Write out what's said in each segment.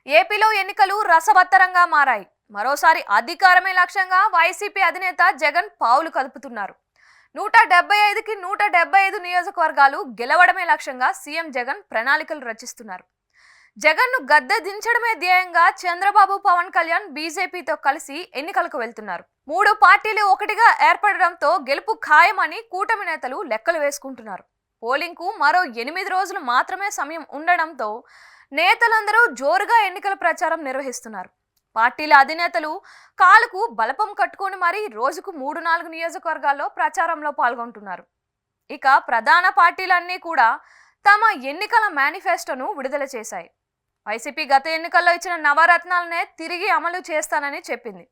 ఏపీలో ఎన్నికలు రసవత్తరంగా మారాయి. మరోసారి అధికారమే లక్ష్యంగా వైసీపీ అధినేత జగన్ పావులు కదుపుతున్నారు. 175కి 175 నియోజకవర్గాలు గెలవడమే లక్ష్యంగా సీఎం జగన్ ప్రణాళికలు రచిస్తున్నారు. జగన్ను గద్దె దించడమే ధ్యేయంగా చంద్రబాబు, పవన్ కళ్యాణ్ బీజేపీతో కలిసి ఎన్నికలకు వెళ్తున్నారు. 3 పార్టీలు ఒకటిగా ఏర్పడడంతో గెలుపు ఖాయమని కూటమి నేతలు లెక్కలు వేసుకుంటున్నారు. పోలింగ్కు మరో 8 రోజులు మాత్రమే సమయం ఉండడంతో నేతలందరూ జోరుగా ఎన్నికల ప్రచారం నిర్వహిస్తున్నారు. పార్టీల అధినేతలు కాలుకు బలపం కట్టుకొని మరీ రోజుకు 3-4 నియోజకవర్గాల్లో ప్రచారంలో పాల్గొంటున్నారు. ఇక ప్రధాన పార్టీలన్నీ కూడా తమ ఎన్నికల మేనిఫెస్టోను విడుదల చేశాయి. వైసీపీ గత ఎన్నికల్లో ఇచ్చిన నవరత్నాలనే తిరిగి అమలు చేస్తానని చెప్పింది.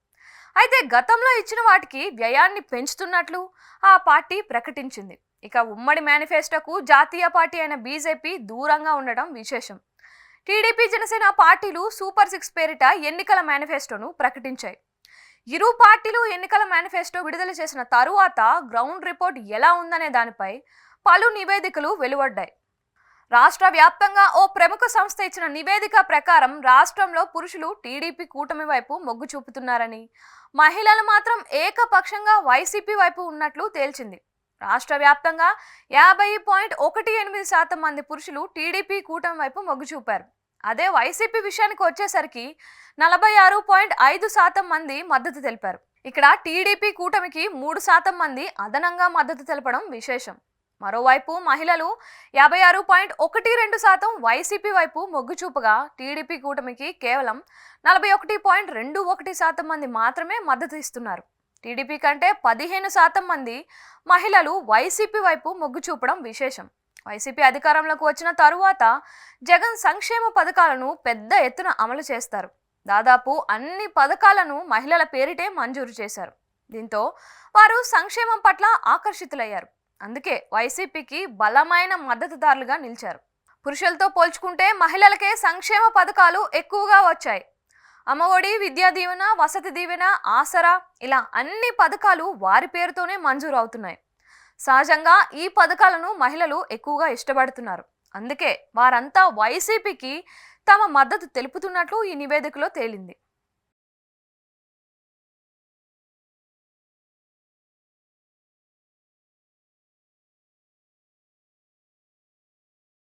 అయితే గతంలో ఇచ్చిన వాటికి వ్యయాన్ని పెంచుతున్నట్లు ఆ పార్టీ ప్రకటించింది. ఇక ఉమ్మడి మేనిఫెస్టోకు జాతీయ పార్టీ అయిన బీజేపీ దూరంగా ఉండడం విశేషం. టీడీపీ, జనసేన పార్టీలు సూపర్ 6 పేరిట ఎన్నికల మేనిఫెస్టోను ప్రకటించాయి. ఇరు పార్టీలు ఎన్నికల మేనిఫెస్టో విడుదల చేసిన తరువాత గ్రౌండ్ రిపోర్ట్ ఎలా ఉందనే దానిపై పలు నివేదికలు వెలువడ్డాయి. రాష్ట్ర వ్యాప్తంగా ఓ ప్రముఖ సంస్థ ఇచ్చిన నివేదిక ప్రకారం రాష్ట్రంలో పురుషులు టీడీపీ కూటమి వైపు మొగ్గు చూపుతున్నారని, మహిళలు మాత్రం ఏకపక్షంగా వైసీపీ వైపు ఉన్నట్లు తేల్చింది. రాష్ట్ర వ్యాప్తంగా 50.18% మంది పురుషులు టీడీపీ కూటమి వైపు మొగ్గు చూపారు. అదే వైసీపీ విషయానికి వచ్చేసరికి 46.5% మంది మద్దతు తెలిపారు. ఇక్కడ టీడీపీ కూటమికి 3% మంది అదనంగా మద్దతు తెలపడం విశేషం. మరోవైపు మహిళలు 56.12% వైసీపీ వైపు మొగ్గు చూపగా టీడీపీ కూటమికి కేవలం 41.21% మంది మాత్రమే మద్దతు ఇస్తున్నారు. టీడీపీ కంటే 15% మంది మహిళలు వైసీపీ వైపు మొగ్గు చూపడం విశేషం. వైసీపీ అధికారంలోకి వచ్చిన తరువాత జగన్ సంక్షేమ పథకాలను పెద్ద ఎత్తున అమలు చేస్తారు. దాదాపు అన్ని పథకాలను మహిళల పేరిటే మంజూరు చేశారు. దీంతో వారు సంక్షేమం పట్ల ఆకర్షితులయ్యారు. అందుకే వైసీపీకి బలమైన మద్దతుదారులుగా నిలిచారు. పురుషులతో పోల్చుకుంటే మహిళలకే సంక్షేమ పథకాలు ఎక్కువగా వచ్చాయి. అమ్మఒడి, విద్యా దీవెన, వసతి దీవెన, ఆసరా ఇలా అన్ని పథకాలు వారి పేరుతోనే మంజూరు అవుతున్నాయి. సహజంగా ఈ పథకాలను మహిళలు ఎక్కువగా ఇష్టపడుతున్నారు. అందుకే వారంతా వైసీపీకి తమ మద్దతు తెలుపుతున్నట్లు ఈ నివేదికలో తేలింది.